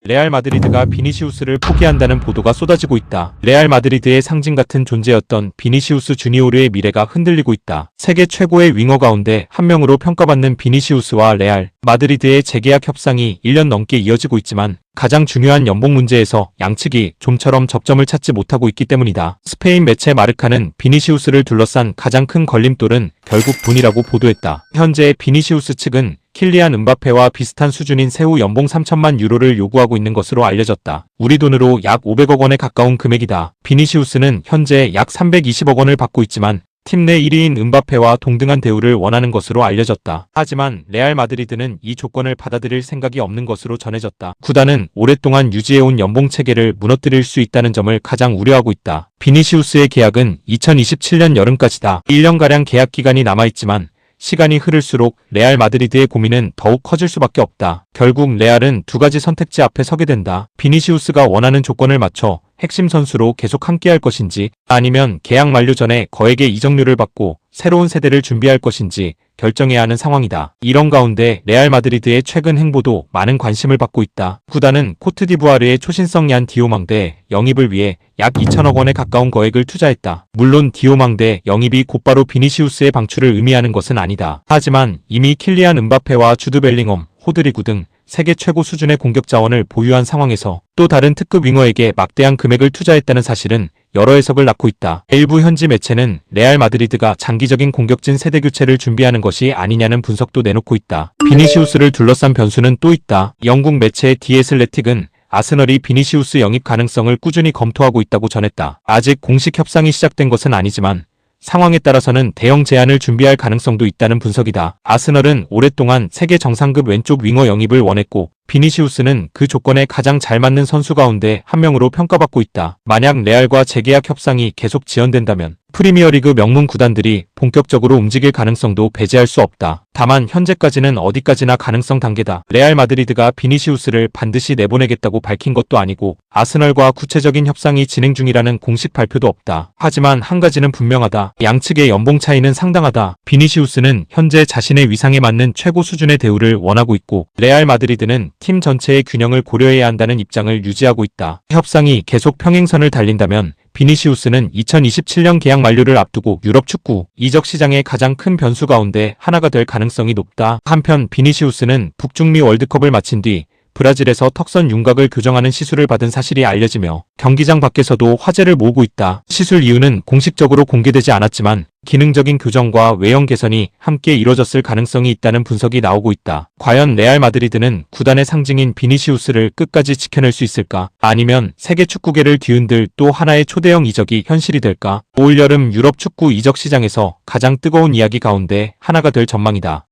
레알 마드리드가 비니시우스를 포기한다는 보도가 쏟아지고 있다. 레알 마드리드의 상징 같은 존재였던 비니시우스 주니오르의 미래가 흔들리고 있다. 세계 최고의 윙어 가운데 한 명으로 평가받는 비니시우스와 레알 마드리드의 재계약 협상이 1년 넘게 이어지고 있지만 가장 중요한 연봉 문제에서 양측이 좀처럼 접점을 찾지 못하고 있기 때문이다. 스페인 매체 마르카는 비니시우스를 둘러싼 가장 큰 걸림돌은 결국 돈이라고 보도했다. 현재 비니시우스 측은 킬리안 음바페와 비슷한 수준인 세후 연봉 3천만 유로를 요구하고 있는 것으로 알려졌다. 우리 돈으로 약 500억 원에 가까운 금액이다. 비니시우스는 현재 약 320억 원을 받고 있지만 팀 내 1위인 음바페와 동등한 대우를 원하는 것으로 알려졌다. 하지만 레알 마드리드는 이 조건을 받아들일 생각이 없는 것으로 전해졌다. 구단은 오랫동안 유지해온 연봉 체계를 무너뜨릴 수 있다는 점을 가장 우려하고 있다. 비니시우스의 계약은 2027년 여름까지다. 1년가량 계약 기간이 남아있지만 시간이 흐를수록 레알 마드리드의 고민은 더욱 커질 수밖에 없다. 결국 레알은 두 가지 선택지 앞에 서게 된다. 비니시우스가 원하는 조건을 맞춰 핵심 선수로 계속 함께할 것인지 아니면 계약 만료 전에 거액의 이적료를 받고 새로운 세대를 준비할 것인지 결정해야 하는 상황이다. 이런 가운데 레알 마드리드의 최근 행보도 많은 관심을 받고 있다. 구단은 코트디부아르의 초신성 얀 디오망대 영입을 위해 약 2천억 원에 가까운 거액을 투자했다. 물론 디오망대 영입이 곧바로 비니시우스의 방출을 의미하는 것은 아니다. 하지만 이미 킬리안 음바페와 주드 벨링엄, 호드리구 등 세계 최고 수준의 공격 자원을 보유한 상황에서 또 다른 특급 윙어에게 막대한 금액을 투자했다는 사실은 여러 해석을 낳고 있다. 일부 현지 매체는 레알 마드리드가 장기적인 공격진 세대 교체를 준비하는 것이 아니냐는 분석도 내놓고 있다. 비니시우스를 둘러싼 변수는 또 있다. 영국 매체 디 애슬레틱은 아스널이 비니시우스 영입 가능성을 꾸준히 검토하고 있다고 전했다. 아직 공식 협상이 시작된 것은 아니지만 상황에 따라서는 대형 제안을 준비할 가능성도 있다는 분석이다. 아스널은 오랫동안 세계 정상급 왼쪽 윙어 영입을 원했고 비니시우스는 그 조건에 가장 잘 맞는 선수 가운데 한 명으로 평가받고 있다. 만약 레알과 재계약 협상이 계속 지연된다면 프리미어리그 명문 구단들이 본격적으로 움직일 가능성도 배제할 수 없다. 다만 현재까지는 어디까지나 가능성 단계다. 레알 마드리드가 비니시우스를 반드시 내보내겠다고 밝힌 것도 아니고 아스널과 구체적인 협상이 진행 중이라는 공식 발표도 없다. 하지만 한 가지는 분명하다. 양측의 연봉 차이는 상당하다. 비니시우스는 현재 자신의 위상에 맞는 최고 수준의 대우를 원하고 있고 레알 마드리드는 팀 전체의 균형을 고려해야 한다는 입장을 유지하고 있다. 협상이 계속 평행선을 달린다면 비니시우스는 2027년 계약 만료를 앞두고 유럽 축구 이적 시장의 가장 큰 변수 가운데 하나가 될 가능성이 높다. 한편 비니시우스는 북중미 월드컵을 마친 뒤 브라질에서 턱선 윤곽을 교정하는 시술을 받은 사실이 알려지며 경기장 밖에서도 화제를 모으고 있다. 시술 이유는 공식적으로 공개되지 않았지만 기능적인 교정과 외형 개선이 함께 이뤄졌을 가능성이 있다는 분석이 나오고 있다. 과연 레알 마드리드는 구단의 상징인 비니시우스를 끝까지 지켜낼 수 있을까? 아니면 세계 축구계를 뒤흔들 또 하나의 초대형 이적이 현실이 될까? 올 여름 유럽 축구 이적 시장에서 가장 뜨거운 이야기 가운데 하나가 될 전망이다.